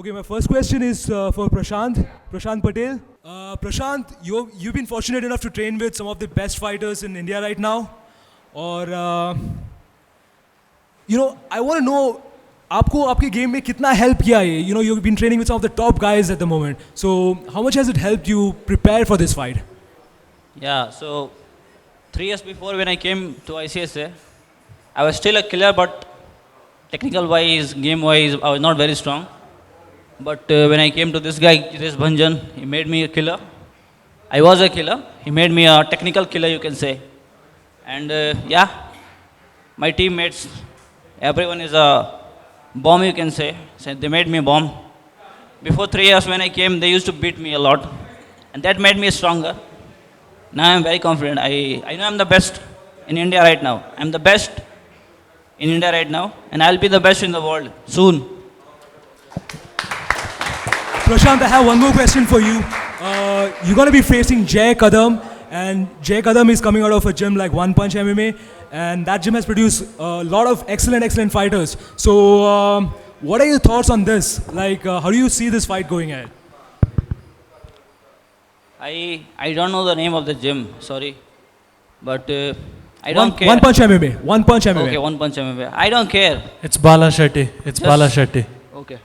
Okay, my first question is for Prashant Patel. Prashant, you've been fortunate enough to train with some of the best fighters in India right now. और I want to know आपको आपके game में कितना help किया है? You've been training with some of the top guys at the moment. So how much has it helped you prepare for this fight? Yeah, so 3 years before when I came to ICSA, I was still a killer, but technical wise, game wise, I was not very strong. But when I came to this guy, Jitesh Bhanjan, he made me a killer. I was a killer. He made me a technical killer, you can say. And yeah, my teammates, everyone is a bomb, you can say. So they made me a bomb. Before 3 years when I came, they used to beat me a lot. And that made me stronger. Now I'm very confident. I know I'm the best in India right now. I'm the best in India right now. And I'll be the best in the world soon. Prashant, I have one more question for you. You're going to be facing Jay Kadam, and Jay Kadam is coming out of a gym like One Punch MMA, and that gym has produced a lot of excellent fighters. So, what are your thoughts on this? Like, how do you see this fight going ahead? I don't know the name of the gym, sorry. But I don't care. One Punch MMA. One Punch MMA. Okay, One Punch MMA. I don't care. It's Bala Shetty. It's Bala Shetty. Okay.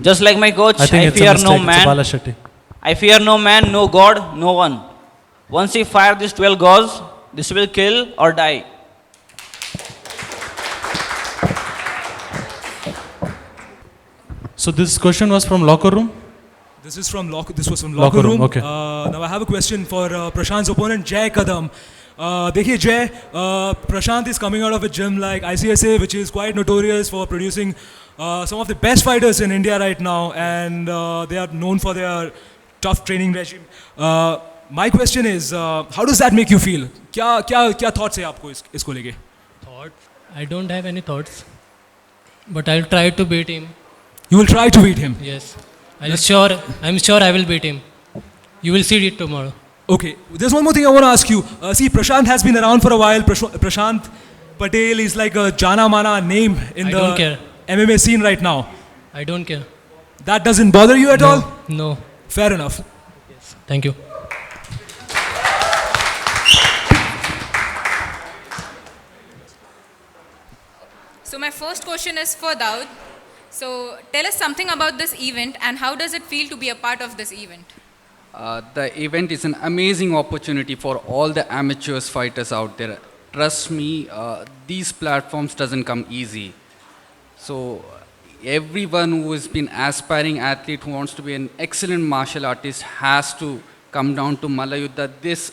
Just like my coach, I think I it's fear a mistake. no It's man. Bala Shetty. I fear no man, no God, no one. Once he fire these 12 goals, this will kill or die. So this question was from locker room? This was from locker room. Okay. Now I have a question for Prashant's opponent, Jay Kadam. देखिए Jay, Prashant is coming out of a gym like ICSA, which is quite notorious for producing some of the best fighters in India right now, and they are known for their tough training regime. My question is, how does that make you feel? क्या thoughts है आपको इसको लेके? Thoughts? I don't have any thoughts, but I'll try to beat him. You will try to beat him. Yes, I'm sure I will beat him. You will see it tomorrow. Okay, there's one more thing I want to ask you. See, Prashant has been around for a while. Prashant Patel is like a jana mana name in don't care. MMA scene right now. I don't care. That doesn't bother you at all? No. Fair enough. Yes. Thank you. So my first question is for Daud. So tell us something about this event and how does it feel to be a part of this event? The event is an amazing opportunity for all the amateurs fighters out there. Trust me, these platforms doesn't come easy. So everyone who has been aspiring athlete who wants to be an excellent martial artist has to come down to Malla Yuddha. This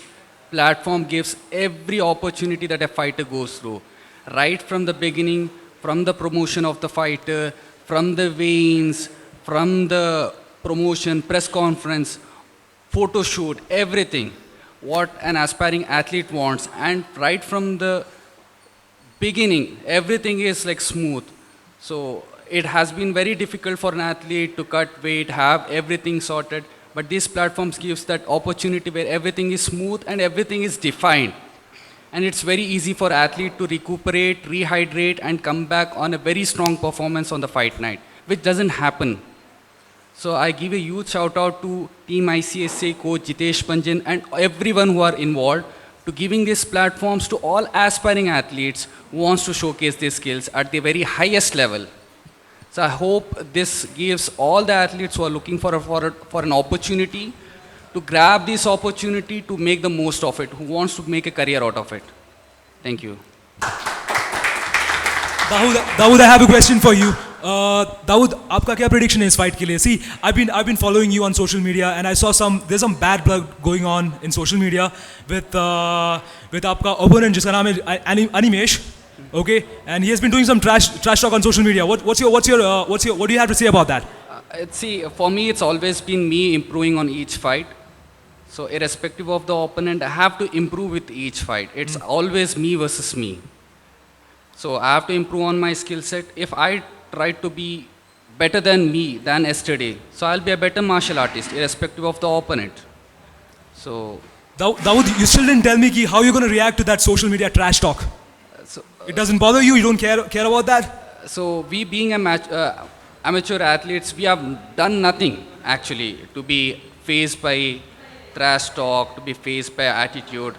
platform gives every opportunity that a fighter goes through. Right from the beginning, from the promotion of the fighter, from the weigh-ins, from the promotion, press conference, photo shoot, everything, what an aspiring athlete wants. And right from the beginning, everything is like smooth. So it has been very difficult for an athlete to cut weight, have everything sorted, but these platforms gives that opportunity where everything is smooth and everything is defined. And it's very easy for athlete to recuperate, rehydrate, and come back on a very strong performance on the fight night, which doesn't happen. So I give a huge shout out to Team ICSA coach Jitesh Bhanjan and everyone who are involved to giving these platforms to all aspiring athletes who wants to showcase their skills at the very highest level. So I hope this gives all the athletes who are looking for an opportunity to grab this opportunity to make the most of it, who wants to make a career out of it. Thank you. Dawood, I have a question for you. Dawood, आपका क्या prediction है इस fight के लिए? See, I've been following you on social media, and I saw there's some bad blood going on in social media with आपका opponent जिसका नाम है Animesh, okay, and he has been doing some trash talk on social media. What do you have to say about that? See, for me, it's always been me improving on each fight. So irrespective of the opponent, I have to improve with each fight. It's always me versus me. So I have to improve on my skill set. If I try to be better than me than yesterday, so I'll be a better martial artist, irrespective of the opponent. So Dawood, you still didn't tell me how you're going to react to that social media trash talk. So, it doesn't bother you? You don't care about that? So we being a amateur athletes, we have done nothing actually to be faced by trash talk, to be faced by attitude.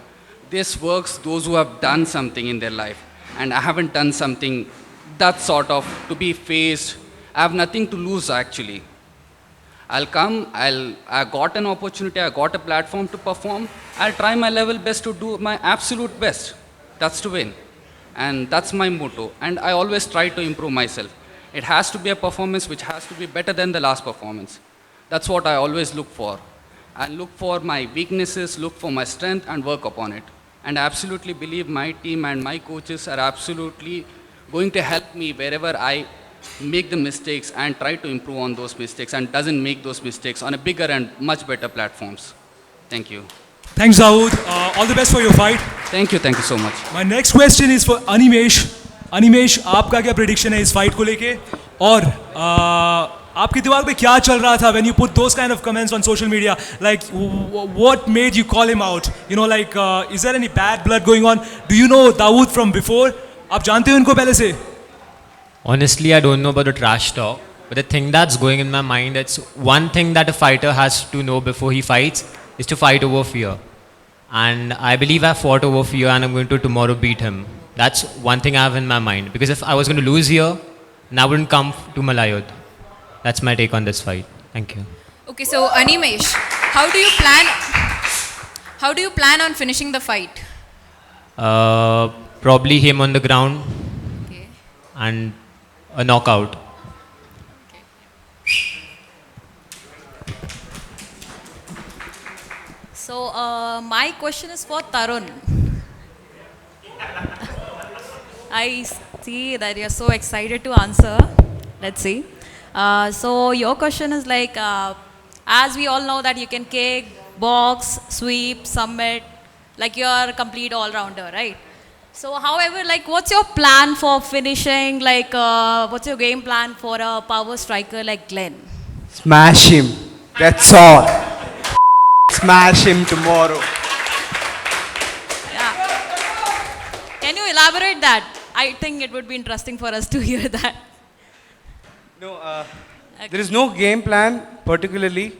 This works those who have done something in their life. And I haven't done something that sort of to be faced. I have nothing to lose actually. I'll come, I got an opportunity, I got a platform to perform. I'll try my level best to do my absolute best. That's to win. And that's my motto. And I always try to improve myself. It has to be a performance which has to be better than the last performance. That's what I always look for. I look for my weaknesses, look for my strength, and work upon it. And I absolutely believe my team and my coaches are absolutely going to help me wherever I make the mistakes and try to improve on those mistakes and doesn't make those mistakes on a bigger and much better platforms. Thank you. Thanks, Dawood. All the best for your fight. Thank you so much. My next question is for Animesh. Animesh, आपका क्या prediction है इस fight को लेके? और आपके दिमाग में क्या चल रहा था when you put those kind of comments on social media? Like, what made you call him out? You know, like, is there any bad blood going on? Do you know Dawood from before? आप जानते हो इनको पहले से? Honestly, I don't know about the trash talk, but the thing that's going in my mind, it's one thing that a fighter has to know before he fights is to fight over fear. And I believe I fought over fear and I'm going to tomorrow beat him. That's one thing I have in my mind. Because if I was going to lose here, then I wouldn't come to Malla Yuddha. That's my take on this fight. Thank you. Okay, so Animesh, how do you plan on finishing the fight? Probably him on the ground Okay. and a knockout. So my question is for Tarun. I see that you're so excited to answer. Let's see. So your question is like, as we all know that you can kick, box, sweep, submit, like you're a complete all-rounder, right? So however, like what's your plan for finishing, like what's your game plan for a power striker like Glenn? Smash him. That's all. Smash him tomorrow. Yeah. Can you elaborate that? I think it would be interesting for us to hear that. No, there is no game plan particularly.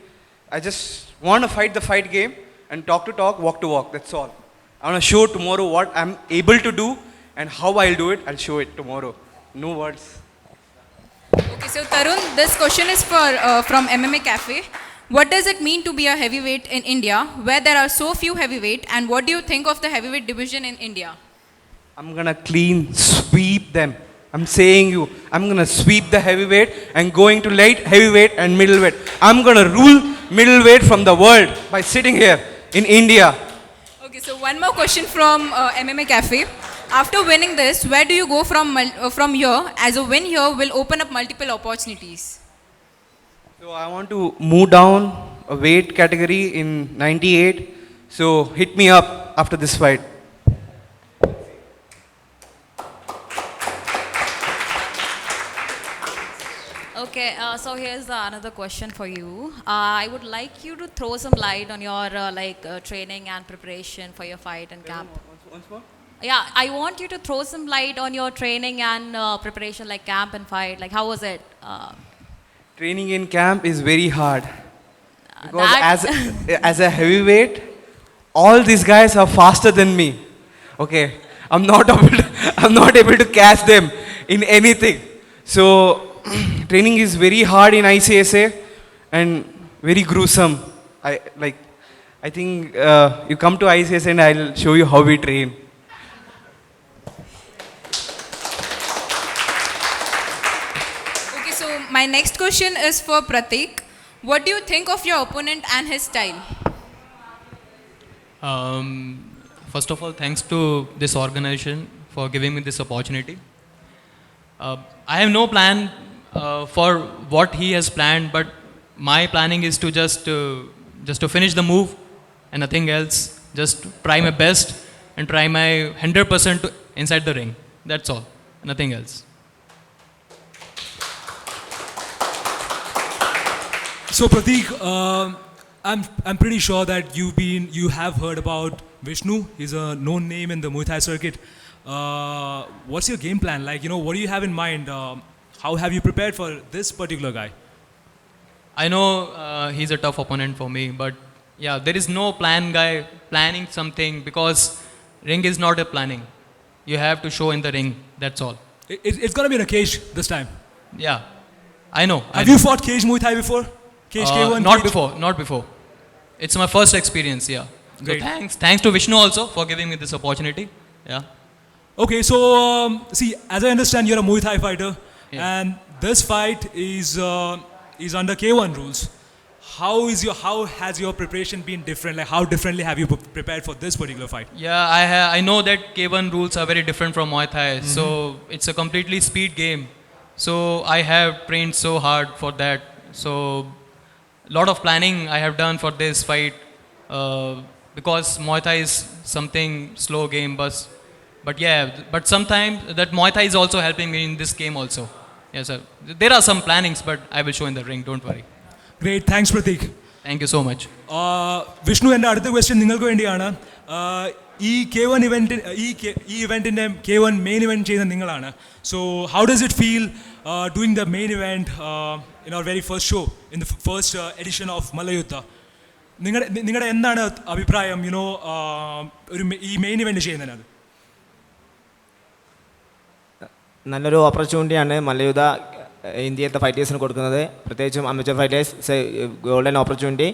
I just want to fight the fight game and talk to talk, walk to walk. That's all. I want to show tomorrow what I'm able to do and how I'll do it. I'll show it tomorrow. No words. Okay, so Tarun, this question is from MMA Cafe. What does it mean to be a heavyweight in India, where there are so few heavyweight, and what do you think of the heavyweight division in India? I'm gonna clean sweep them. I'm saying you, I'm gonna sweep the heavyweight and going to light heavyweight and middleweight. I'm gonna rule middleweight from the world by sitting here in India. Okay, so one more question from MMA Cafe. After winning this, where do you go from here? As a win here will open up multiple opportunities. So I want to move down a weight category in 98. So hit me up after this fight. Okay, so here's another question for you. I would like you to throw some light on your training and preparation for your fight and camp. Once more? Yeah, I want you to throw some light on your training and preparation, like camp and fight. Like, how was it? Training in camp is very hard. Because that- as a heavyweight, all these guys are faster than me. Okay, I'm not able to catch them in anything. So training is very hard in ICSA and very gruesome. I think you come to ICSA and I'll show you how we train. Okay, so my next question is for Pratik. What do you think of your opponent and his style? First of all, thanks to this organization for giving me this opportunity. I have no plan for what he has planned, but my planning is to just to finish the move and nothing else. Just try my best and try my 100% inside the ring. That's all. Nothing else. So Pratik, I'm pretty sure that you have heard about Vishnu. He's a known name in the Muay Thai circuit. What's your game plan? Like, what do you have in mind? how have you prepared for this particular guy? I know he's a tough opponent for me, but yeah, there is no planning something, because ring is not a planning. You have to show in the ring, that's all. It's going to be in a cage this time. Yeah, I know. Have you fought cage Muay Thai before? Cage K1? Not before. It's my first experience, yeah. Great. So thanks to Vishnu also for giving me this opportunity. Yeah. Okay, so see, as I understand, you're a Muay Thai fighter, Yeah. and this fight is under K1 rules. How has your preparation been different? Like, how differently have you prepared for this particular fight? Yeah, I know that K1 rules are very different from Muay Thai, so it's a completely speed game. So I have trained so hard for that. So a lot of planning I have done for this fight, because Muay Thai is something slow game, but sometimes that Muay Thai is also helping me in this game also. Yes, sir. There are some plannings, but I will show in the ring. Don't worry. Great, thanks Pratik. Thank you so much. Vishnu, എൻ്റെ അടുത്ത question നിങ്ങൾക്ക് വേണ്ടിയാണ്. ഈ K1 ഇവൻറ്റിൻ്റെ K1 main event ചെയ്യുന്ന നിങ്ങളാണ്. So how does it feel doing the main event in our very first show in the first edition of Malla Yuddha? നിങ്ങളുടെ എന്താണ് അഭിപ്രായം ഈ മെയിൻ ഇവൻറ്റ് ചെയ്യുന്നതിനകത്ത്? നല്ലൊരു ഓപ്പർച്യൂണിറ്റിയാണ് Malla Yuddha ഇന്ത്യയിലത്തെ ഫൈറ്റേഴ്സിന് കൊടുക്കുന്നത്, പ്രത്യേകിച്ചും അമേച്ചർ ഫൈറ്റേഴ്സ് ഗോൾഡൻ ഓപ്പർച്യൂണിറ്റി.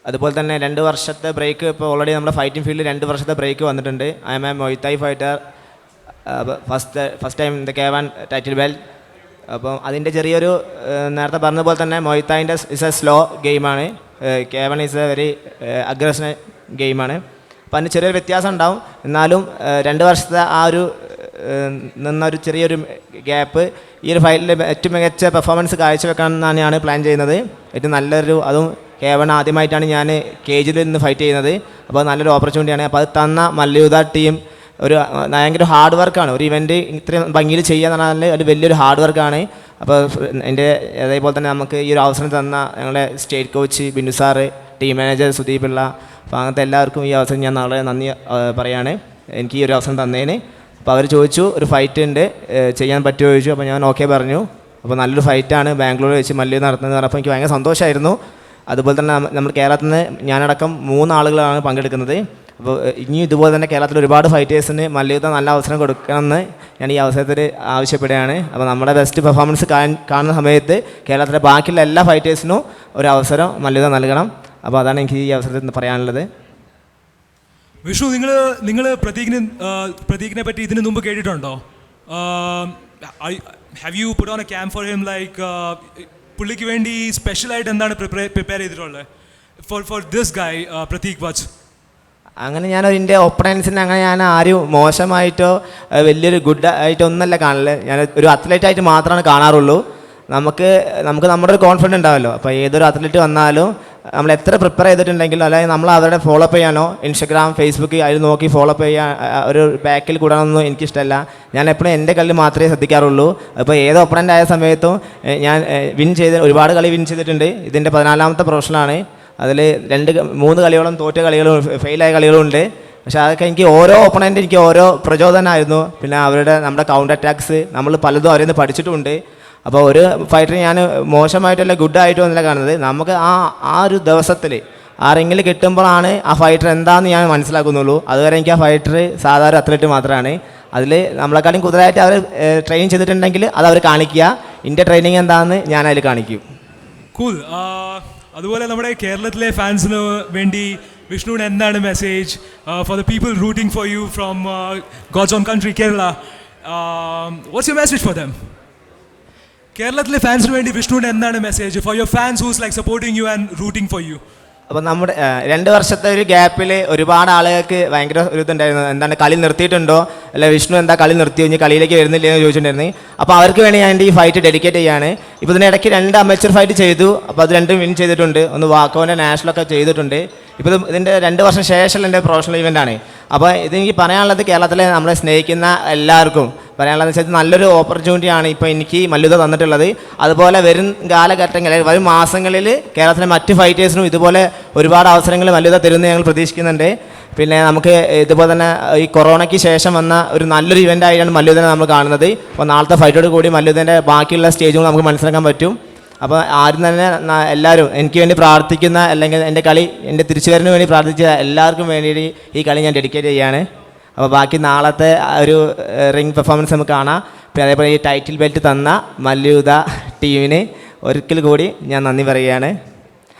അതുപോലെ തന്നെ 2 വർഷത്തെ ബ്രേക്ക്, ഇപ്പോൾ ഓൾറെഡി നമ്മുടെ ഫൈറ്റിംഗ് ഫീൽഡിൽ 2 വർഷത്തെ ബ്രേക്ക് വന്നിട്ടുണ്ട്. I M A Muay Thai fighter, first time the K1 title belt. അപ്പം അതിൻ്റെ ചെറിയൊരു നേരത്തെ പറഞ്ഞതുപോലെ തന്നെ Muay Thaiൻ്റെ ഇസ് എ സ്ലോ ഗെയിമാണ്, K1 is A very aggression ഗെയിമാണ്. അപ്പം അതിന് ചെറിയൊരു വ്യത്യാസം ഉണ്ടാവും. എന്നാലും 2 വർഷത്തെ ആ ഒരു നിന്നൊരു ചെറിയൊരു ഗ്യാപ്പ് ഈ ഒരു ഫൈറ്റിൽ ഏറ്റവും മികച്ച പെർഫോമൻസ് കാഴ്ചവെക്കണം എന്നാണ് ഞാൻ പ്ലാൻ ചെയ്യുന്നത്. ഏറ്റവും നല്ലൊരു, അതും K1 ആദ്യമായിട്ടാണ് ഞാൻ കേജിൽ നിന്ന് ഫൈറ്റ് ചെയ്യുന്നത്. അപ്പോൾ നല്ലൊരു ഓപ്പർച്യൂണിറ്റിയാണ്. അപ്പോൾ അത് തന്ന Malla Yuddha ടീം ഒരു ഭയങ്കര ഹാർഡ് വർക്കാണ്. ഒരു ഇവൻറ്റ് ഇത്രയും ഭംഗിയിൽ ചെയ്യുക എന്ന് പറഞ്ഞാൽ ഒരു വലിയൊരു ഹാർഡ് വർക്കാണ്. അപ്പോൾ എൻ്റെ അതേപോലെ തന്നെ നമുക്ക് ഈ ഒരു അവസരം തന്ന ഞങ്ങളുടെ state coach Binu sir, team manager Sudeep Pillai, അപ്പോൾ അങ്ങനത്തെ എല്ലാവർക്കും ഈ അവസരം ഞാൻ നാളെ നന്ദി പറയാണ് എനിക്ക് ഈ ഒരു അവസരം തന്നതിന്. അപ്പോൾ അവർ ചോദിച്ചു ഒരു ഫൈറ്റ് ഉണ്ട് ചെയ്യാൻ പറ്റുമോ ചോദിച്ചു. അപ്പോൾ ഞാൻ ഓക്കെ പറഞ്ഞു. അപ്പോൾ നല്ലൊരു ഫൈറ്റാണ് ബാംഗ്ലൂർ വെച്ച് Malla Yuddha നടത്തുന്നത് പറഞ്ഞപ്പോൾ എനിക്ക് ഭയങ്കര സന്തോഷമായിരുന്നു. അതുപോലെ തന്നെ നമ്മൾ കേരളത്തിൽ നിന്ന് ഞാനടക്കം 3 ആളുകളാണ് പങ്കെടുക്കുന്നത്. അപ്പോൾ ഇനിയും ഇതുപോലെ തന്നെ കേരളത്തിൽ ഒരുപാട് ഫൈറ്റേഴ്സിന് Malla Yuddha നല്ല അവസരം കൊടുക്കണമെന്ന് ഞാൻ ഈ അവസരത്തിൽ ആവശ്യപ്പെടുകയാണ്. അപ്പോൾ നമ്മുടെ ബെസ്റ്റ് പെർഫോമൻസ് കാണുന്ന സമയത്ത് കേരളത്തിലെ ബാക്കിയുള്ള എല്ലാ ഫൈറ്റേഴ്സിനും ഒരു അവസരം Malla Yuddha നൽകണം. അപ്പോൾ അതാണ് എനിക്ക് ഈ അവസരത്തിൽ പറയാനുള്ളത്. വിഷ്ണു, നിങ്ങൾ പ്രതീകിനെ പറ്റി ഇതിനു മുമ്പ് കേട്ടിട്ടുണ്ടോ? Have you put on A camp for him? Like പുള്ളിക്ക് വേണ്ടി സ്പെഷ്യലായിട്ട് എന്താണ് പ്രിപ്പയർ ചെയ്തിട്ടുള്ളത് ഫോർ ദിസ് ഗായ് പ്രതീക് വച്ച്? അങ്ങനെ ഞാനൊരു എൻ്റെ ഒപ്പണൻസിനെ അങ്ങനെ ഞാൻ ആരും മോശമായിട്ടോ വലിയൊരു ഗുഡ് ആയിട്ടോ ഒന്നല്ല കാണല്. ഞാൻ ഒരു അത്ലറ്റായിട്ട് മാത്രമാണ് കാണാറുള്ളൂ. നമുക്ക് നമ്മുടെ ഒരു കോൺഫിഡൻസ് ഉണ്ടാവല്ലോ. അപ്പോൾ ഏതൊരു അത്ലറ്റ് വന്നാലും നമ്മൾ എത്ര പ്രിപ്പയർ ചെയ്തിട്ടുണ്ടെങ്കിലും, അല്ലെങ്കിൽ നമ്മൾ അവരുടെ ഫോളോ അപ്പ് ചെയ്യാനോ ഇൻസ്റ്റഗ്രാം ഫേസ്ബുക്ക് അതിൽ നോക്കി ഫോളോ അപ്പ് ചെയ്യാൻ ഒരു ബാക്കിൽ കൂടാനൊന്നും എനിക്കിഷ്ടമല്ല. ഞാൻ എപ്പോഴും എൻ്റെ കളി മാത്രമേ ശ്രദ്ധിക്കാറുള്ളൂ. അപ്പോൾ ഏത് ഒപ്പണൻ്റ് ആയ സമയത്തും ഞാൻ ഒരുപാട് കളി വിൻ ചെയ്തിട്ടുണ്ട്. ഇതിൻ്റെ 14ാമത്തെ പ്രൊഫഷനാണ്. അതിൽ 3 കളികളും തോറ്റ കളികളും ഫെയിലായ കളികളും ഉണ്ട്. പക്ഷേ അതൊക്കെ എനിക്ക് ഓരോ ഓപ്പണൻ്റ് എനിക്ക് ഓരോ പ്രചോദനമായിരുന്നു. പിന്നെ നമ്മുടെ കൗണ്ടർ അറ്റാക്സ് നമ്മൾ പലതും അവരിൽ നിന്ന് പഠിച്ചിട്ടുമുണ്ട്. അപ്പോൾ ഒരു ഫൈറ്റർ ഞാൻ മോശമായിട്ടല്ല ഗുഡായിട്ടോ എന്നല്ല കാണുന്നത്. നമുക്ക് ആ ഒരു ദിവസത്തിൽ ആരെങ്കിലും കിട്ടുമ്പോഴാണ് ആ ഫൈറ്റർ എന്താണെന്ന് ഞാൻ മനസ്സിലാക്കുന്നുള്ളൂ. അതുവരെ എനിക്ക് ആ ഫൈറ്റർ സാധാരണ അത്ലറ്റ് മാത്രമാണ്. അതിൽ നമ്മളെക്കാളും കൂടുതലായിട്ട് അവർ ട്രെയിൻ ചെയ്തിട്ടുണ്ടെങ്കിൽ അത് അവർ കാണിക്കുക. എൻ്റെ ട്രെയിനിങ് എന്താണെന്ന് ഞാൻ അതിൽ കാണിക്കും. കൂൾ. അതുപോലെ നമ്മുടെ കേരളത്തിലെ ഫാൻസിന് വേണ്ടി വിഷ്ണുവിന് എന്താണ് message for the people rooting for you from God's own country Kerala? What's your message for them? കേരളത്തിലെ ഫാൻസിന് വേണ്ടി വിഷ്ണുവിന് എന്താണ് message for your fans who's like supporting you and rooting for you? അപ്പോൾ നമ്മുടെ 2 വർഷത്തെ ഒരു ഗ്യാപ്പിൽ ഒരുപാട് ആളുകൾക്ക് ഭയങ്കര ഒരു ഇതുണ്ടായിരുന്നു, എന്താണ് കളി നിർത്തിയിട്ടുണ്ടോ, അല്ല വിഷ്ണു എന്താ കളി നിർത്തി കഴിഞ്ഞ് കളിയിലേക്ക് വരുന്നില്ല എന്ന് ചോദിച്ചിട്ടുണ്ടായിരുന്നു. അപ്പോൾ അവർക്ക് വേണ്ടി ഞാൻ എൻ്റെ ഈ ഫൈറ്റ് ഡെഡിക്കേറ്റ് ചെയ്യാണ്. ഇപ്പോൾ ഇതിനിടയ്ക്ക് 2 അമേച്ചർ ഫൈറ്റ് ചെയ്തു. അപ്പോൾ അത് 2 വിൻ ചെയ്തിട്ടുണ്ട്. ഒന്ന് വാക്കോൻ്റെ നാഷണലൊക്കെ ചെയ്തിട്ടുണ്ട്. ഇപ്പോൾ ഇതിൻ്റെ 2 വർഷം ശേഷമുള്ള എൻ്റെ പ്രൊഫഷണൽ ഇവൻ്റാണ്. അപ്പോൾ ഇതെനിക്ക് പറയാനുള്ളത് കേരളത്തിലെ നമ്മളെ സ്നേഹിക്കുന്ന എല്ലാവർക്കും പറയാനുള്ളതെന്ന് വെച്ചാൽ നല്ലൊരു ഓപ്പർച്യൂണിറ്റിയാണ് ഇപ്പോൾ എനിക്ക് Malla Yuddha തന്നിട്ടുള്ളത്. അതുപോലെ വരും കാലഘട്ടങ്ങളിൽ വരും മാസങ്ങളിൽ കേരളത്തിലെ മറ്റ് ഫൈറ്റേഴ്സിനും ഇതുപോലെ ഒരുപാട് അവസരങ്ങൾ Malla Yuddha തരുമെന്ന് ഞങ്ങൾ പ്രതീക്ഷിക്കുന്നുണ്ട്. പിന്നെ നമുക്ക് ഇതുപോലെ തന്നെ ഈ കൊറോണയ്ക്ക് ശേഷം വന്ന ഒരു നല്ലൊരു ഇവൻ്റായിട്ടാണ് മല്ലയുദ്ധനെ നമ്മൾ കാണുന്നത്. അപ്പോൾ നാളത്തെ ഫൈറ്റോട് കൂടി മല്ലയുദ്ധൻ്റെ ബാക്കിയുള്ള സ്റ്റേജുകൾ നമുക്ക് മനസ്സിലാക്കാൻ പറ്റും. അപ്പോൾ ആരും തന്നെ എല്ലാവരും എനിക്ക് വേണ്ടി പ്രാർത്ഥിക്കുന്ന, അല്ലെങ്കിൽ എൻ്റെ കളി എൻ്റെ തിരിച്ചുവരവിന് വേണ്ടി പ്രാർത്ഥിച്ച എല്ലാവർക്കും വേണ്ടി ഈ കളി ഞാൻ ഡെഡിക്കേറ്റ് ചെയ്യുകയാണ്. അപ്പോൾ ബാക്കി നാളത്തെ ഒരു റിംഗ് പെർഫോമൻസ് നമുക്ക് കാണാം. പിന്നെ അതേപോലെ ഈ ടൈറ്റിൽ ബെൽറ്റ് തന്ന മല്ലയുദ്ധ ടീമിന് ഒരിക്കൽ കൂടി ഞാൻ നന്ദി പറയുകയാണ്.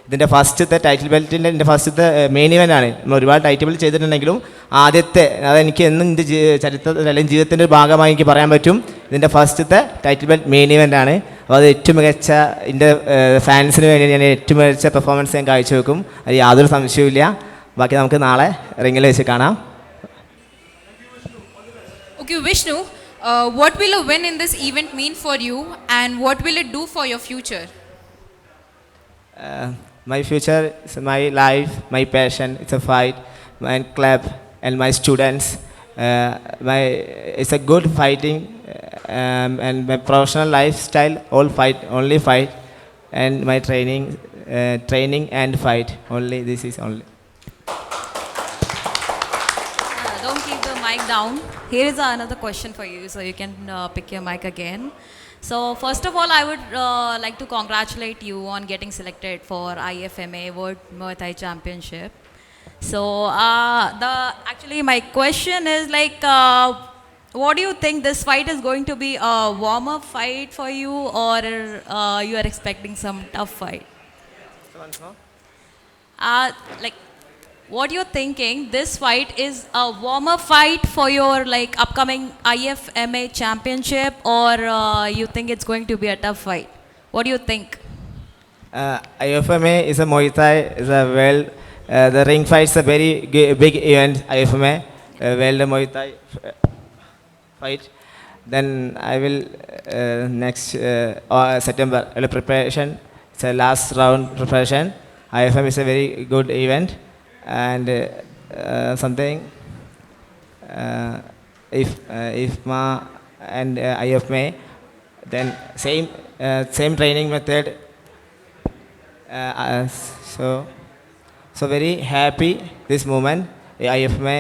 ഇതിൻ്റെ ഫസ്റ്റത്തെ ടൈറ്റിൽ ബെൽറ്റിൻ്റെ എൻ്റെ ഫസ്റ്റത്തെ മെയിൻ ഇവൻ്റാണ്. നമ്മൾ ഒരുപാട് ടൈറ്റിൽ ബെൽറ്റ് ചെയ്തിട്ടുണ്ടെങ്കിലും ആദ്യത്തെ അതെനിക്ക് എന്നും എൻ്റെ ചരിത്രത്തിൽ അല്ലെങ്കിൽ ജീവിതത്തിൻ്റെ ഒരു ഭാഗമായി എനിക്ക് പറയാൻ പറ്റും. ഇതിൻ്റെ ഫസ്റ്റത്തെ ടൈറ്റിൽ ബെൽറ്റ് മെയിൻ ഇവൻ്റാണ്. അപ്പോൾ അത് ഏറ്റവും മികച്ച എൻ്റെ ഫാൻസിന് വേണ്ടി ഞാൻ ഏറ്റവും മികച്ച പെർഫോമൻസ് ഞാൻ കാഴ്ചവെക്കും. അത് യാതൊരു സംശയവുമില്ല. ബാക്കി നമുക്ക് നാളെ റിങ്ങിൽ വെച്ച് കാണാം. Okay, Vishnu, what will a win in this event mean for you, and what will it do for your future? My future is my life, my passion. It's a fight, my club and my students. It's a good fighting, and my professional lifestyle. All fight, only fight, and my training and fight. Only this is only. Don't keep the mic down. Here is another question for you, so you can pick your mic again. So first of all, I would like to congratulate you on getting selected for IFMA World Muay Thai Championship. So actually my question is like, what do you think, this fight is going to be a warm-up fight for you, or you are expecting some tough fight? Like, what you're thinking, this fight is a warm-up fight for your like upcoming IFMA championship, or you think it's going to be a tough fight? What do you think? IFMA is a Muay Thai, is a world, the ring fight is a very big event. IFMA, world Muay Thai fight. Then I will next September preparation. It's a last round preparation. IFMA is a very good event. And something if ma and IFMA, then same training method. So very happy this moment. IFMA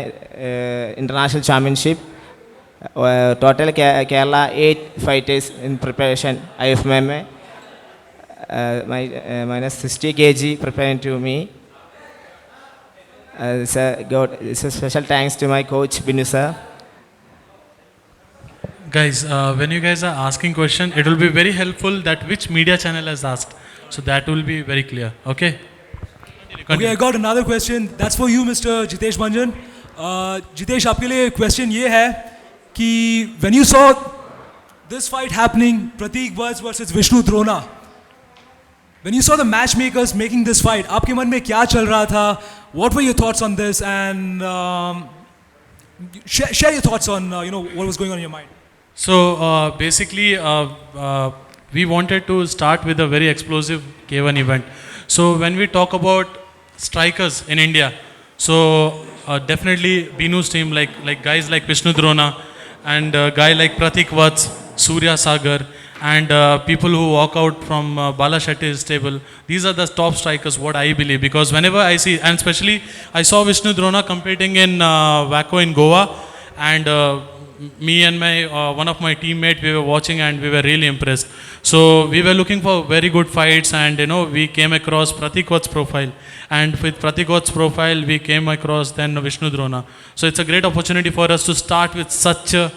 International Championship. Total Kerala 8 fighters in preparation. IFMA minus 60 kg preparing to me. It's a special thanks to my coach Binu sir. Guys, when you guys are asking question, it will be very helpful that which media channel has asked, so that will be very clear. Okay. Okay, I got another question. That's for you, Mr. Jitesh Manjan. Jitesh, आपके लिए question ये है कि when you saw this fight happening, Pratik Vats versus Vishnu Drona, when you saw the matchmakers making this fight, आपके मन में क्या चल रहा था? What were your thoughts on this? And share your thoughts on what was going on in your mind. So basically, we wanted to start with a very explosive K1 event. So when we talk about strikers in India, so definitely Binu's team, like guys like Vishnu Drona and guy like Pratik Vats, Surya Sagar, and people who walk out from Bala Shetty's table. These are the top strikers, what I believe, because whenever I see, and especially I saw Vishnu Drona competing in Waco in Goa, and me and my one of my teammates, we were watching and we were really impressed. So we were looking for very good fights, and we came across Pratik Vats profile, and with Pratik Vats profile we came across then Vishnu Drona. So it's a great opportunity for us to start with such a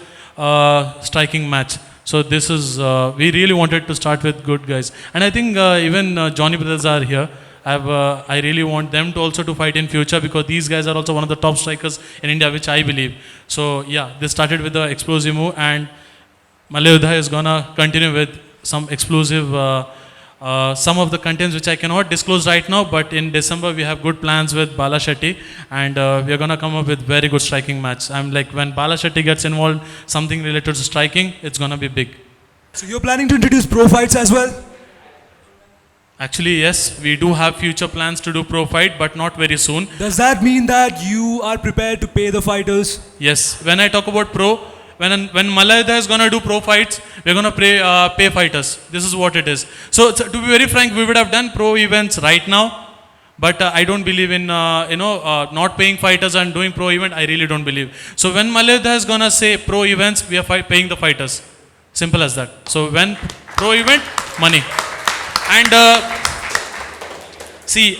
striking match. So this is, we really wanted to start with good guys. And I think even Johnny Brothers are here. I really want them to also to fight in future, because these guys are also one of the top strikers in India, which I believe. So yeah, this started with the explosive move, and Malla Yuddha is gonna continue with some explosive, some of the contents which I cannot disclose right now, but in December we have good plans with Bala Shetty, and we are gonna come up with very good striking match. I'm like, when Bala Shetty gets involved, something related to striking, it's gonna be big. So you're planning to introduce pro fights as well? Actually, yes, we do have future plans to do pro fight, but not very soon. Does that mean that you are prepared to pay the fighters? Yes, when I talk about pro, when Malla Yuddha is going to do pro fights, we're going to pay fighters. This is what it is. So to be very frank, we would have done pro events right now, But I don't believe in not paying fighters and doing pro event. I really don't believe. So when Malla Yuddha is gonna say pro events, we are paying the fighters. Simple as that. So when pro event, money. And see,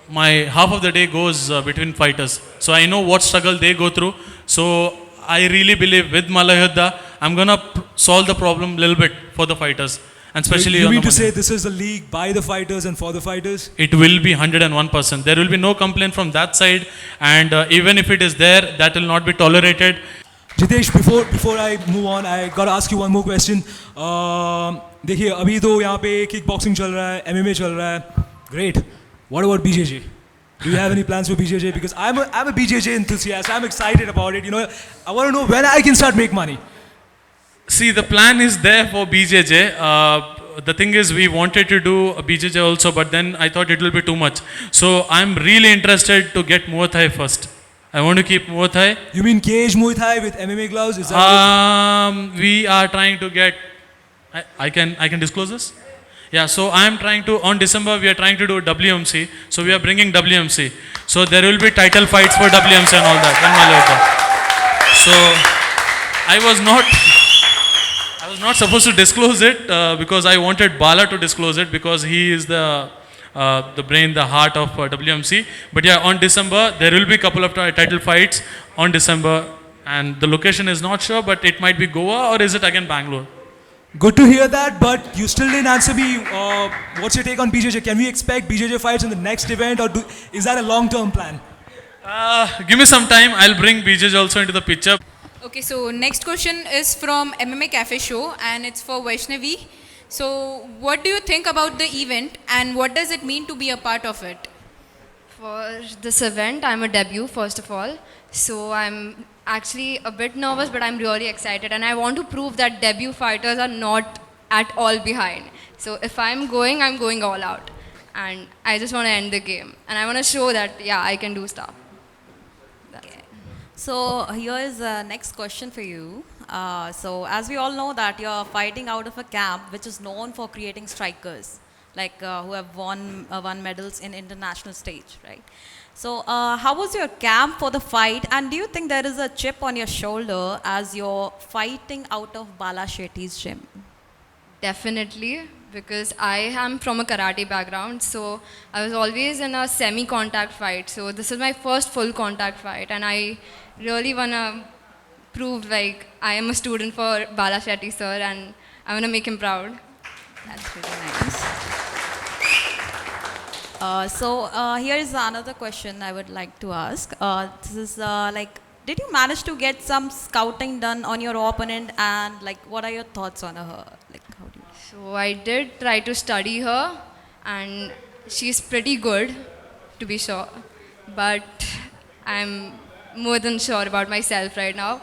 my half of the day goes between fighters. So I know what struggle they go through. So I really believe with Malla Yuddha, I'm gonna solve the problem a little bit for the fighters. And especially you on mean the to money. say this is a league by the fighters and for the fighters? It will be 101%. There will be no complaint from that side, and even if it is there, that will not be tolerated. Jitesh, before I move on, I gotta ask you one more question. देखिए अभी तो यहाँ पे kick boxing चल रहा है, MMA चल रहा है. Great. What about BJJ? Do you have any plans for BJJ? Because I'm a BJJ enthusiast. I'm excited about it. You know, I want to know when I can start make money. See, the plan is there for BJJ. The thing is, we wanted to do a BJJ also, but then I thought it will be too much. So I'm really interested to get Muay Thai first. I want to keep Muay Thai. You mean cage Muay Thai with MMA gloves? Is that We are trying to get. I can disclose this. Yeah, so I am trying to, on December we are trying to do WMC. So we are bringing WMC. So there will be title fights for WMC and all that. So I was not supposed to disclose it because I wanted Bala to disclose it because he is the brain, the heart of WMC. But yeah, on December there will be a couple of title fights on December, and the location is not sure, but it might be Goa or is it again Bangalore? Good to hear that, but you still didn't answer me. What's your take on BJJ? Can we expect BJJ fights in the next event, or is that a long-term plan? Give me some time. I'll bring BJJ also into the picture. Okay, so next question is from MMA Cafe Show, and it's for Vaishnavi. So what do you think about the event, and what does it mean to be a part of it? For this event, I'm a debut, first of all. So I'm actually a bit nervous, but I'm really excited. And I want to prove that debut fighters are not at all behind. So if I'm going all out. And I just want to end the game. And I want to show that, yeah, I can do stuff. Okay. So here is the next question for you. So as we all know that you're fighting out of a camp which is known for creating strikers, like who have won medals in international stage, right? So how was your camp for the fight, and do you think there is a chip on your shoulder as you're fighting out of Bala Shetty's gym? Definitely, because I am from a karate background, so I was always in a semi-contact fight. So this is my first full contact fight, and I really want to prove like I am a student for Bala Shetty sir, and I want to make him proud. That's really nice. Here is another question I would like to ask. This is did you manage to get some scouting done on your opponent, and like what are your thoughts on her? Like how do you? So I did try to study her, and she's pretty good, to be sure. But I'm more than sure about myself right now,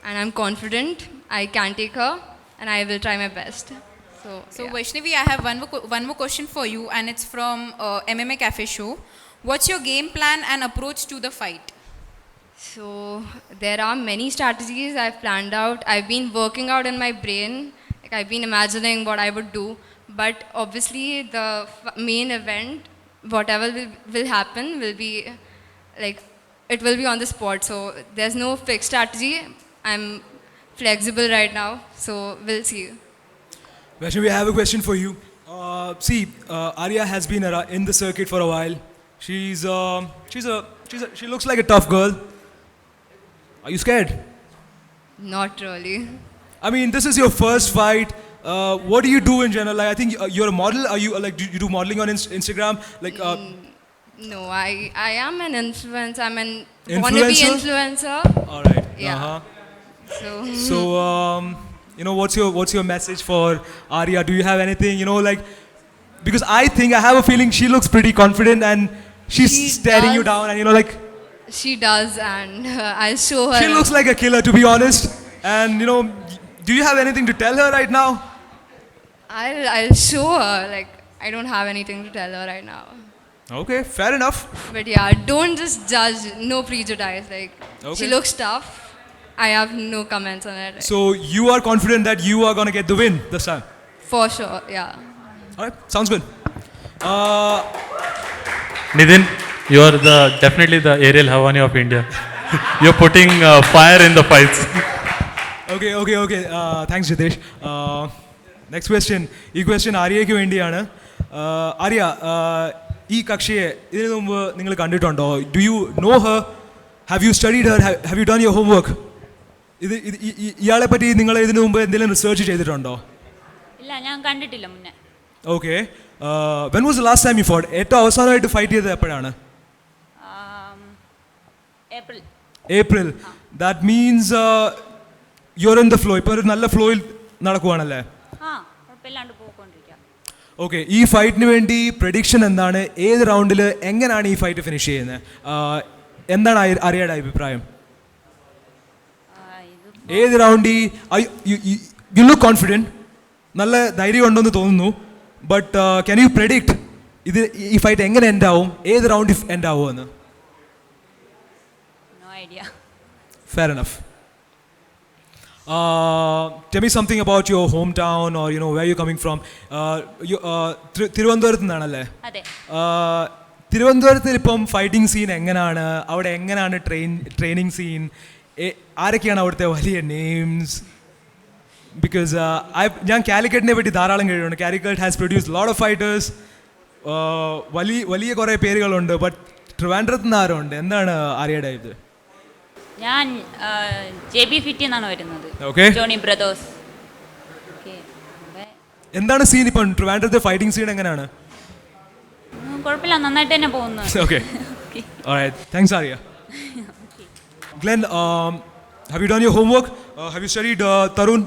and I'm confident I can take her, and I will try my best. So yeah. Vaishnavi, I have one more question for you, and it's from MMA Cafe Show. What's your game plan and approach to the fight? So there are many strategies I've planned out. I've been working out in my brain. Like I've been imagining what I would do. But obviously the main event, whatever will happen, will be like it will be on the spot. So there's no fixed strategy. I'm flexible right now. So we'll see. Vaishnavi, I have a question for you. Arya has been in the circuit for a while. She looks like a tough girl. Are you scared? Not really. I mean, this is your first fight. What do you do in general? Like, I think you're a model. Are you do you do modeling on Instagram? Like, no, I am an influencer. I'm an Influencer? wannabe influencer. all right. Yeah. So, what's your message for Arya? Do you have anything, because I have a feeling she looks pretty confident and she's She staring you does. down and She does, and I'll show her. she looks like a killer, to be honest. And do you have anything to tell her right now? I'll show her. Like I don't have anything to tell her right now. Okay, fair enough. But yeah, don't just judge. No prejudice. Like Okay. she looks tough. I have no comments on it. So you are confident that you are gonna get the win this time? For sure, yeah. All right, sounds good. Nidin, you are definitely the Ariel Havani of India. You're putting fire in the fights. Okay. Thanks, Jitesh. Next question. This question Arya'kku വേണ്ടിയാണ്. Arya, ഈ കക്ഷിയെ ഇതിനു മുമ്പ് നിങ്ങൾ കണ്ടിട്ടുണ്ടോ? Do you know her? Have you studied her? Have you done your homework? ഇയാളെ പറ്റി നിങ്ങൾ ഇതിനു മുമ്പ് എന്തെങ്കിലും റിസർച്ച് ചെയ്തിട്ടുണ്ടോ? ഇല്ല, ഞാൻ കണ്ടിട്ടില്ല മുന്നേ. Okay. When was the last time you fought? ഏറ്റവും അവസാനമായിട്ട് ഫൈറ്റ് ചെയ്തത് എപ്പോഴാണ്? April. That means you're in the flow. ഇപ്പോൾ ഒരു നല്ല ഫ്ലോയിൽ നടക്കുവാണല്ലേ? കുഴപ്പമില്ലാണ്ട് പോയിക്കൊണ്ടിരിക്കുക. ഓക്കെ, ഈ ഫൈറ്റിന് വേണ്ടി പ്രഡിക്ഷൻ എന്താണ്? ഏത് റൗണ്ടിൽ എങ്ങനെയാണ് ഈ ഫൈറ്റ് ഫിനിഷ് ചെയ്യുന്നത്? എന്താണ് അറിയാടെ അഭിപ്രായം? ഏത് റൗണ്ട് യു ലുക്ക് കോൺഫിഡൻറ്റ്, നല്ല ധൈര്യം ഉണ്ടെന്ന് തോന്നുന്നു. ബട്ട് ക്യാൻ യു പ്രെഡിക്റ്റ് ഈ ഫൈറ്റ് എങ്ങനെ എൻഡ് ആവും, ഏത് റൗണ്ട് എൻഡ് ആവുമെന്ന്? No idea. Fair enough. Tell me something about your hometown or where you're coming from. തിരുവനന്തപുരത്ത് നിന്നാണല്ലേ? അതെ. തിരുവനന്തപുരത്തിൽ ഇപ്പം ഫൈറ്റിംഗ് സീൻ എങ്ങനെയാണ്? അവിടെ എങ്ങനെയാണ് ട്രെയിനിങ് സീൻ? ആരൊക്കെയാണ് അവിടുത്തെ വലിയ നെയിംസ്? ബിക്കോസ് ഞാൻ കാലിക്കറ്റിനെ പറ്റി ധാരാളം കേട്ടിട്ടുണ്ട്. Calicut has produce lot of fighters. വലിയ കുറേ പേരുകളുണ്ട്. ബട്ട് ട്രിവാൻഡ്രത്ത് നിന്ന് ആരുണ്ട്? എന്താണ് ആര്യയുടെ ഇത്? ഞാൻ JB ഫിറ്റി എന്നാണ് വരുന്നത്. Johnny brothers. എന്താണ് സീൻ ഇപ്പം ട്രിവാൻഡ്രത്തെ ഫൈറ്റിംഗ് സീൻ എങ്ങനെയാണ്? കുഴപ്പമില്ല, നന്നായിട്ട് തന്നെ പോകുന്നു. Okay. All right. Thanks, Arya. Glenn, have you done your homework? Have you studied Tarun?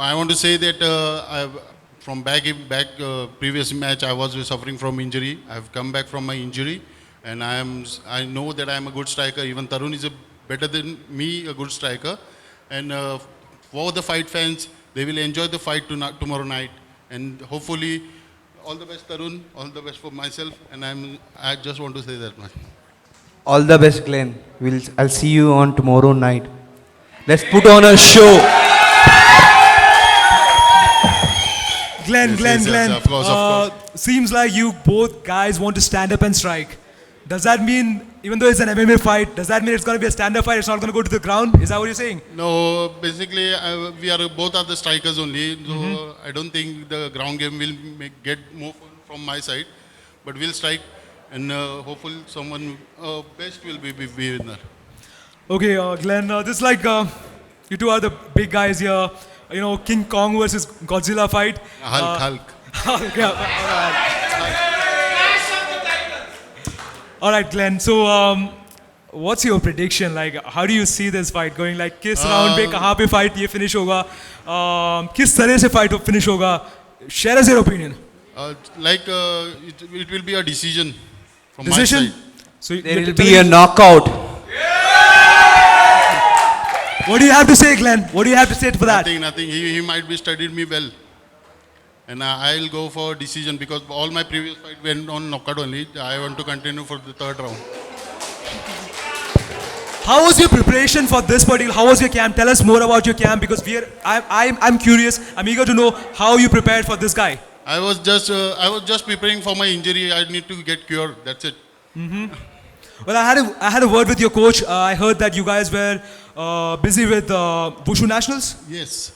I want to say that from back previous match, I was suffering from injury. I have come back from my injury, and I know that I am a good striker. Even Tarun is better than me, a good striker. And for the fight fans, they will enjoy the fight tomorrow night. And hopefully, all the best, Tarun. All the best for myself. And I just want to say that much. All the best, Glenn. I'll see you on tomorrow night. Let's put on a show. Glenn. Yes, of course. Seems like you both guys want to stand up and strike. Does that mean, even though it's an MMA fight, does that mean it's going to be a stand-up fight? It's not going to go to the ground? Is that what you're saying? No, basically, we are both are the strikers only. So I don't think the ground game will get more fun from my side. But we'll strike, and hopefully someone best will be winner. Okay, Glenn, this is like you two are the big guys here. King Kong versus Godzilla fight. Hulk. Yeah. All right, Glenn. So, what's your prediction? Like, how do you see this fight going? Like, किस round पे कहाँ पे fight ये finish होगा? किस तरह से fight finish होगा? Share us your opinion. It will be a decision from my Decision? side. So There will be a knockout. What do you have to say, Glenn? What do you have to say for that? Nothing. He might be studied me well. And I'll go for decision because all my previous fight went on knockout only. I want to continue for the third round. How was your preparation for this particular? How was your camp? Tell us more about your camp because I'm curious. I'm eager to know how you prepared for this guy. I was just preparing for my injury. I need to get cured. That's it. Well, I had a word with your coach. I heard that you guys were busy with Wushu Nationals. Yes.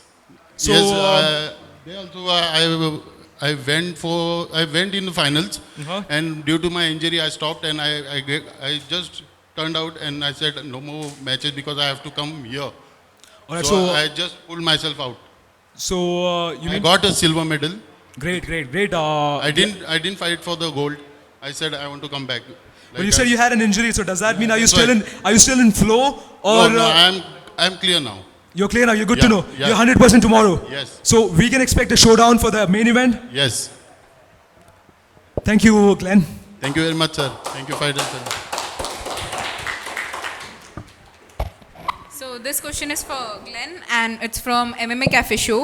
So. Yes, they also I went in the finals, and due to my injury I stopped, and I just turned out and I said no more matches because I have to come here. Alright, so I just pulled myself out. So I got a silver medal. Great. I didn't fight for the gold. I said I want to come back. But you said you had an injury, so does that mean are you still in flow or? No, I'm clear now. You're clear now. You're good to know. Yeah. You're 100% tomorrow. Yes. So we can expect a showdown for the main event. Yes. Thank you, Glenn. Thank you very much, sir. Thank you, fighters, sir. So this question is for Glenn, and it's from MMA Cafe Show.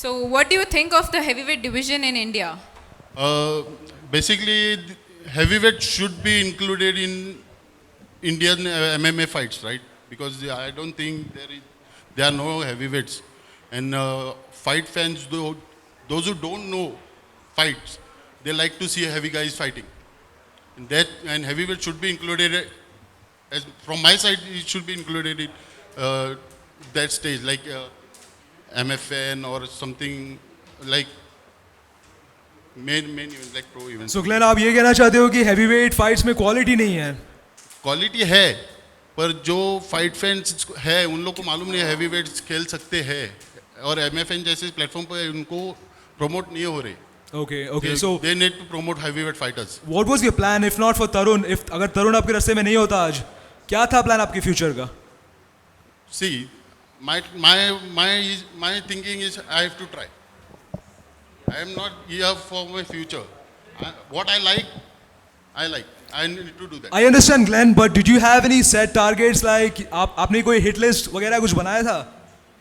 So what do you think of the heavyweight division in India? Basically, heavyweight should be included in Indian MMA fights, right? Because I don't think there are no heavyweights. And fight fans, those who don't know fights, they like to see heavy guys fighting. And heavyweight should be included, as from my side, it should be included in that stage, like MFN or something like main event, like pro event. So Glenn, आप ये कहना चाहते हो कि heavyweight fights में quality नहीं है? Quality है, पर जो फाइट फैंस है उन लोग को मालूम नहीं है हैवी वेट्स खेल सकते हैं, और एमएफएन जैसे प्लेटफॉर्म पर उनको प्रमोट नहीं हो रहे. Okay, so they need to promote heavyweight fighters. what was your plan if not for Tarun? If अगर तरुण आपके रास्ते में नहीं होता आज, क्या था प्लान आपके फ्यूचर का? See, my thinking is I have to try. I am not here for my future. What I like. I need to do that. I understand, Glenn, but did you have any set targets like आपने कोई hit list वगैरह कुछ बनाया था?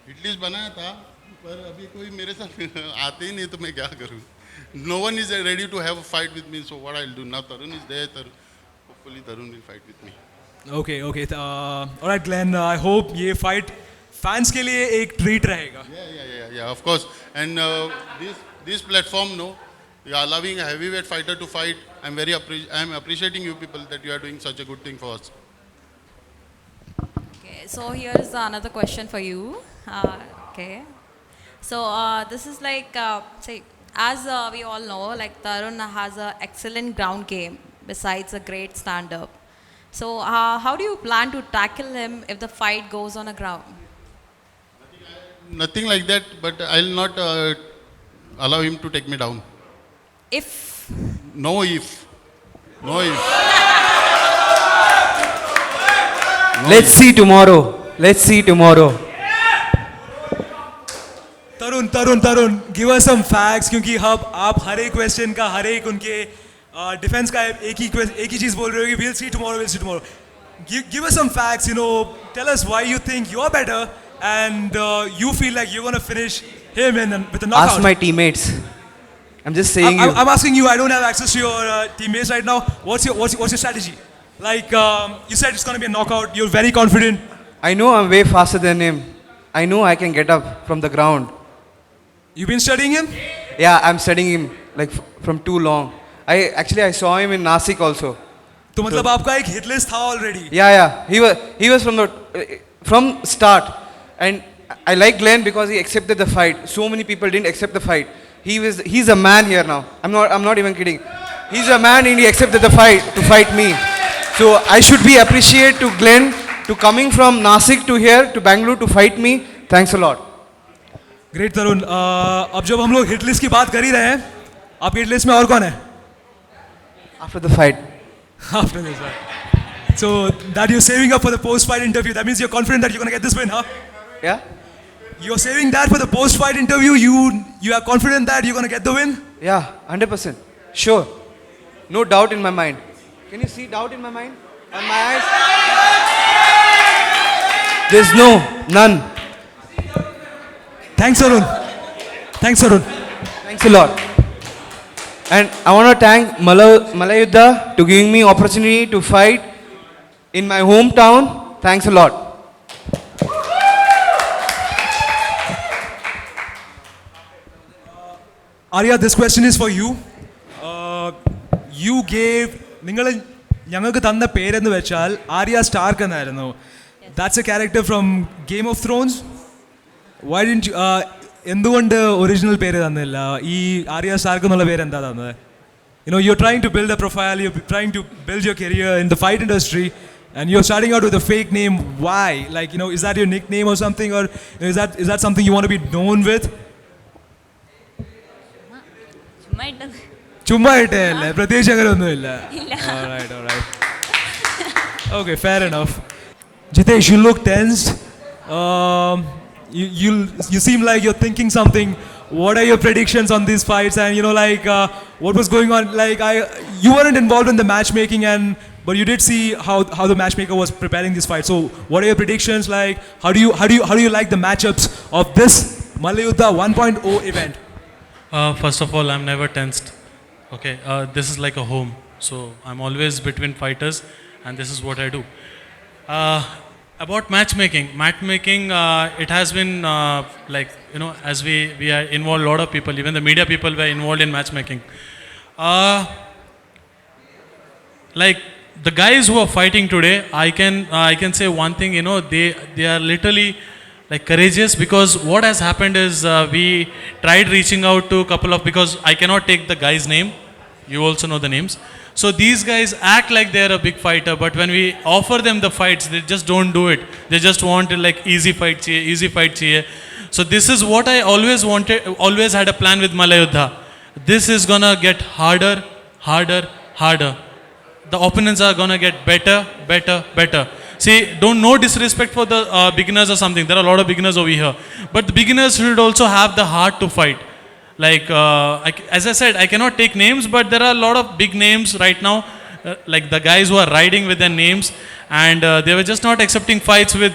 Hit list बनाया था, पर अभी कोई मेरे साथ आते ही नहीं तो मैं क्या करूँ? No one is ready to have a fight with me, so what I'll do now? Tarun is there. Hopefully Tarun will fight with me. Okay. All right, Glenn. I hope ये fight fans के लिए एक treat रहेगा. Yeah. Of course. And this platform, you are allowing a heavyweight fighter to fight. I'm appreciating you people that you are doing such a good thing for us. Okay, so here is another question for you. Okay, so this is like say, as we all know, like Tarun has an excellent ground game besides a great stand-up. So how do you plan to tackle him if the fight goes on the ground? Nothing like that, but I'll not allow him to take me down. No if. Let's see tomorrow. Tarun, give us some facts क्योंकि आप हर एक question का हर एक उनके defense का एक ही चीज बोल रहे हो कि we'll see tomorrow. Give us some facts, tell us why you think you're better and you feel like you're gonna finish him with a knockout. Ask my teammates. I'm just saying you. I'm asking you. I don't have access to your teammates right now. What's your strategy? Like you said, it's gonna be a knockout. You're very confident. I know I'm way faster than him. I know I can get up from the ground. You've been studying him? Yeah, I'm studying him like from too long. I saw him in Nasik also. तो मतलब आपका एक hit list था already? Yeah. He was from start, and I like Glenn because he accepted the fight. So many people didn't accept the fight. He's a man here now. I'm not even kidding. He's a man and he accepted the fight to fight me. So I should be appreciated to Glenn to coming from Nasik to here to Bangalore to fight me. Thanks a lot. Great तरुण. अब जब हम लोग hit list की बात कर ही रहे हैं, आपकी hit list में और कौन है? After the fight. After this fight. So that you're saving up for the post-fight interview. That means you're confident that you're gonna get this win, huh? Yeah. You're saving that for the post-fight interview. You are confident that you're gonna get the win? Yeah, 100%. Sure. No doubt in my mind. Can you see doubt in my mind? On my eyes? There's none. Thanks, Arun. Thanks a lot. And I want to thank Malla Yuddha to giving me opportunity to fight in my hometown. Thanks a lot. Arya, this question is for you. You gave ഞങ്ങൾക്ക് തന്ന പേരെന്ന് വെച്ചാൽ Arya Stark എന്നായിരുന്നു. That's a character from Game of Thrones. Why didn't you എന്തുകൊണ്ട് original പേര് തന്നില്ല? ഈ Arya Stark എന്നുള്ള പേര് എന്താ തന്നത്? You're trying to build a profile, you're trying to build your career in the fight industry, and you're starting out with a fake name. Why? Like, is that your nickname or something, or is that something you want to be known with? ചുമ്മാ ഇട്ടല്ലേ, പ്രത്യേകിച്ച് അങ്ങനെ ഒന്നുമില്ല. Alright. Okay, fair enough. Jitesh, you look tensed. You seem like you're thinking something. What are your predictions on these fights? And what was going on? You weren't involved in the matchmaking, but you did see how the matchmaker was preparing this fight. So what are your predictions? How do you like the matchups of this Malla Yuddha 1.0 event? First of all, I'm never tensed. Okay, this is like a home. So I'm always between fighters, and this is what I do. About matchmaking, it has been as we are involved, a lot of people, even the media people were involved in matchmaking. Like the guys who are fighting today, I can say one thing. You know, they are literally like courageous, because what has happened is we tried reaching out to a couple of, because I cannot take the guy's name. You also know the names. So these guys act like they're a big fighter, but when we offer them the fights, they just don't do it. They just want like easy fight chahiye, easy fight chahiye. So this is what I always wanted, always had a plan with Malla Yuddha. This is gonna get harder, harder, harder. The opponents are gonna get better, better, better. See, don't, no disrespect for the beginners or something. There are a lot of beginners over here, but the beginners should also have the heart to fight. Like as I said, I cannot take names, but there are a lot of big names right now, like the guys who are riding with their names, and they were just not accepting fights with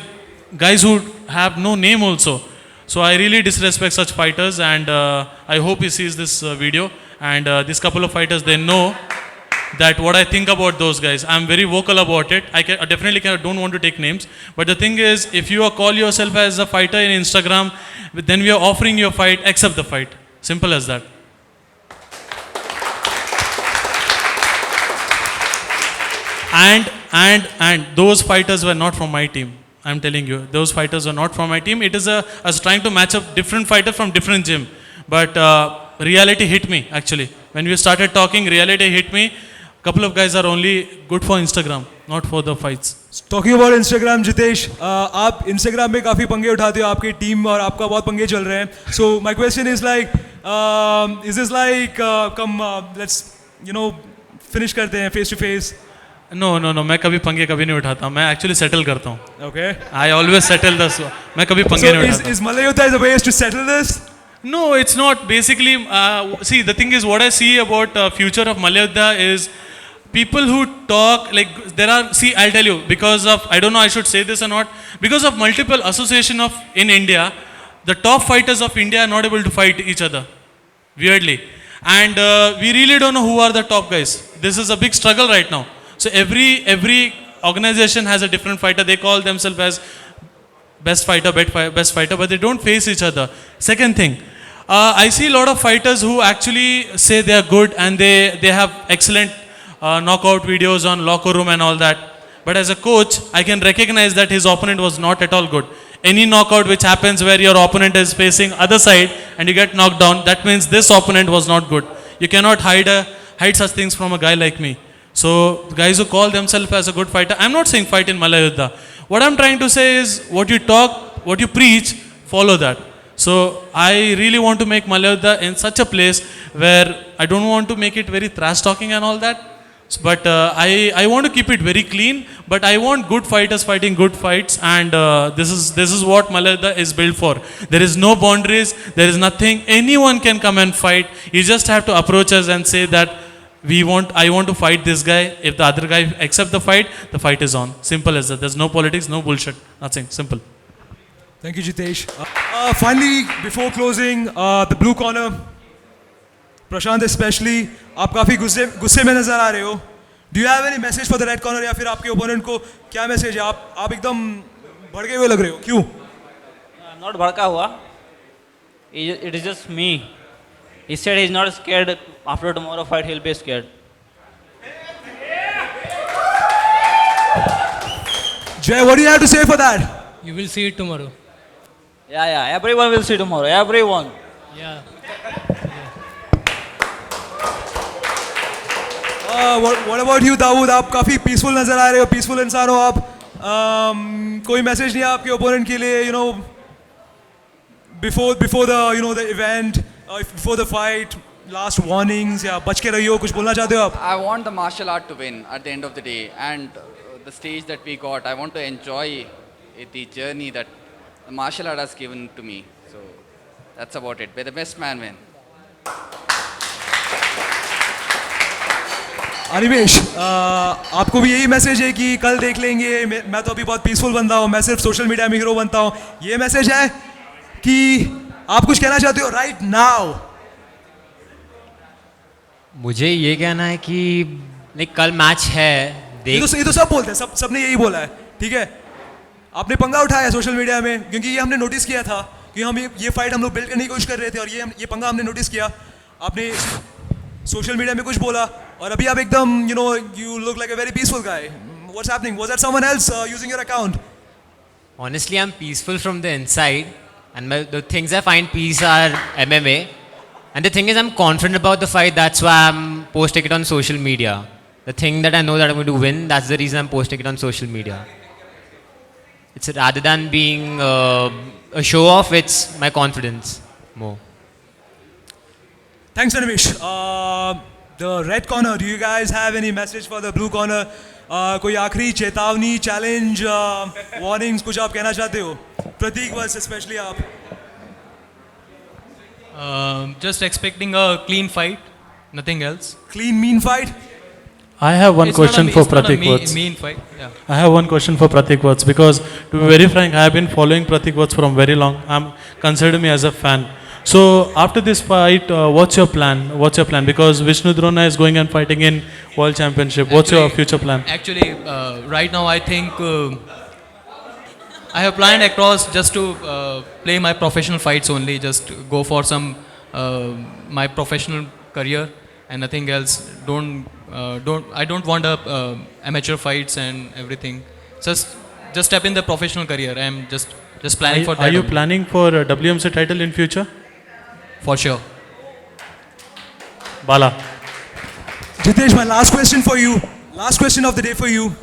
guys who have no name also. So I really disrespect such fighters, and I hope he sees this video, and this couple of fighters, they know that what I think about those guys. I'm very vocal about it. I definitely don't want to take names. But the thing is, if you call yourself as a fighter in Instagram, then we are offering you a fight, accept the fight. Simple as that. And those fighters were not from my team. I'm telling you, those fighters were not from my team. It is I was trying to match up different fighter from different gym. But reality hit me, actually. When we started talking, reality hit me. Couple of guys are only good for Instagram, not for the fights. Talking about Instagram, Jitesh, आप Instagram में काफ़ी पंगे उठाते हो, आपकी team और आपका बहुत पंगे चल रहे हैं. So my question is like, is this like, let's, finish करते हैं face to face? No, मैं कभी पंगे कभी नहीं उठाता. मैं actually settle करता हूँ. Okay. I always settle this. मैं कभी पंगे नहीं उठाता. So is Malla Yuddha is a way to settle this? No, it's not. Basically, see, the thing is, what I see about future of Malla Yuddha is people who talk, like, see, I'll tell you, because of, I don't know I should say this or not, because of multiple association in India, the top fighters of India are not able to fight each other, weirdly. And we really don't know who are the top guys. This is a big struggle right now. So every organization has a different fighter. They call themselves as best fighter, but they don't face each other. Second thing, I see a lot of fighters who actually say they are good and they have excellent knockout videos on locker room and all that. But as a coach, I can recognize that his opponent was not at all good. Any knockout which happens where your opponent is facing other side and you get knocked down, that means this opponent was not good. You cannot hide such things from a guy like me. So guys who call themselves as a good fighter, I'm not saying fight in Malla Yuddha. What I'm trying to say is, what you talk, what you preach, follow that. So I really want to make Malla Yuddha in such a place where I don't want to make it very trash talking and all that. But I want to keep it very clean, but I want good fighters fighting good fights, and this is what Malla Yuddha is built for. There is no boundaries, there is nothing. Anyone can come and fight. You just have to approach us and say that I want to fight this guy. If the other guy accepts the fight is on. Simple as that. There's no politics, no bullshit, nothing. Simple. Thank you, Jitesh. Finally, before closing, the blue corner, Prashant especially, आप काफ़ी गुस्से में नज़र आ रहे हो. Do you have any message for the red corner, या फिर आपके opponent को क्या message है? आप एकदम भड़के हुए लग रहे हो. क्यों? I'm not भड़का हुआ. It is just me. He said he's not scared. After tomorrow fight, he'll be scared. Jay, what do you have to say for that? You will see it tomorrow. Yeah. Everyone will see tomorrow. Everyone. Yeah. What about you, Dawood? आप काफ़ी peaceful नज़र आ रहे हो, peaceful इंसान हो आप. कोई message नहीं है आपके opponent के लिए, before the the event, before the fight, last warnings, या बच के रहियो, कुछ बोलना चाहते हो आप? I want the martial art to win at the end of the day, and the stage that we got, I want to enjoy the journey that the martial art has given to me. So that's about it. May the best man win. Animesh, आपको भी यही message है कि कल देख लेंगे, मैं तो अभी बहुत पीसफुल बंदा हूँ, मैं सिर्फ सोशल मीडिया में हीरो बनता हूँ, ये मैसेज है कि आप कुछ कहना चाहते हो राइट नाउ? मुझे ये कहना है कि कल मैच है, ये तो सब बोलते हैं, सबने यही बोला है, ठीक है. आपने पंगा उठाया सोशल मीडिया में, क्योंकि ये हमने नोटिस किया था कि हम ये फाइट हम लोग बिल्ड करने की कोशिश कर रहे थे, और ये पंगा हमने नोटिस किया. आपने सोशल मीडिया में कुछ बोला और अभी आप एकदम you look like a very peaceful guy. What's happening? Was that someone else using your account? Honestly, I'm peaceful from the inside, and the things I find peace are MMA. And the thing is, I'm confident about the fight. That's why I'm posting it on social media. The thing that I know that I'm going to win, that's the reason I'm posting it on social media. It's rather than being a show off, it's my confidence more. Thanks, Animesh. The red corner, do you guys have any message for the blue corner? कोई आखिरी चेतावनी, challenge, warnings कुछ आप कहना चाहते हो? प्रतीक verse especially आप. Just expecting a clean fight, nothing else. Clean, mean fight? I have one question for Pratik Vats. Mean fight, yeah. I have one question for Pratik Vats because, to be very frank, I have been following Pratik Vats from very long. Consider me as a fan. So after this fight, what's your plan? What's your plan? Because Vishnu Drona is going and fighting in World Championship. What's your future plan? Actually, right now I think I have planned across just to play my professional fights only. Just go for some my professional career and nothing else. I don't want amateur fights and everything. Just step in the professional career. I am just planning for that. Are you only. planning for a WMC title in future? For sure. Bala. Jitesh, my last question for you. Last question of the day for you.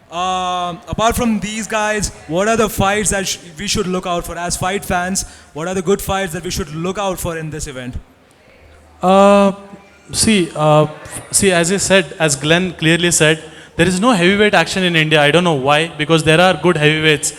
Apart from these guys, what are the fights that we should look out for as fight fans? What are the good fights that we should look out for in this event? See, as I said, as Glenn clearly said, there is no heavyweight action in India. I don't know why, because there are good heavyweights.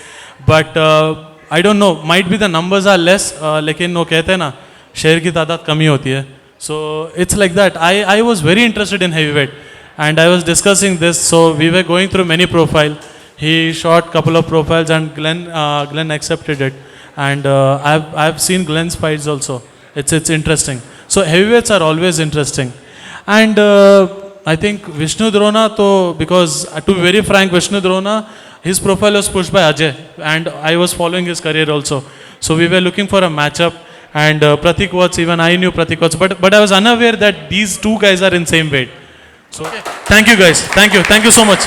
But I don't know, might be the numbers are less, लेकिन वो कहते हैं ना, शेर की तादाद कमी होती है. So it's like that. I was very interested in heavyweight, and I was discussing this. So we were going through many profiles. He shot couple of profiles, and Glenn accepted it. And I've seen Glenn's fights also. It's interesting. So heavyweights are always interesting. And I think Vishnu Drona, because to be very frank, Vishnu Drona, his profile was pushed by Ajay, and I was following his career also. So we were looking for a matchup, and Pratik Vats, even I knew Pratik Vats, but I was unaware that these two guys are in same weight. So thank you guys, thank you so much.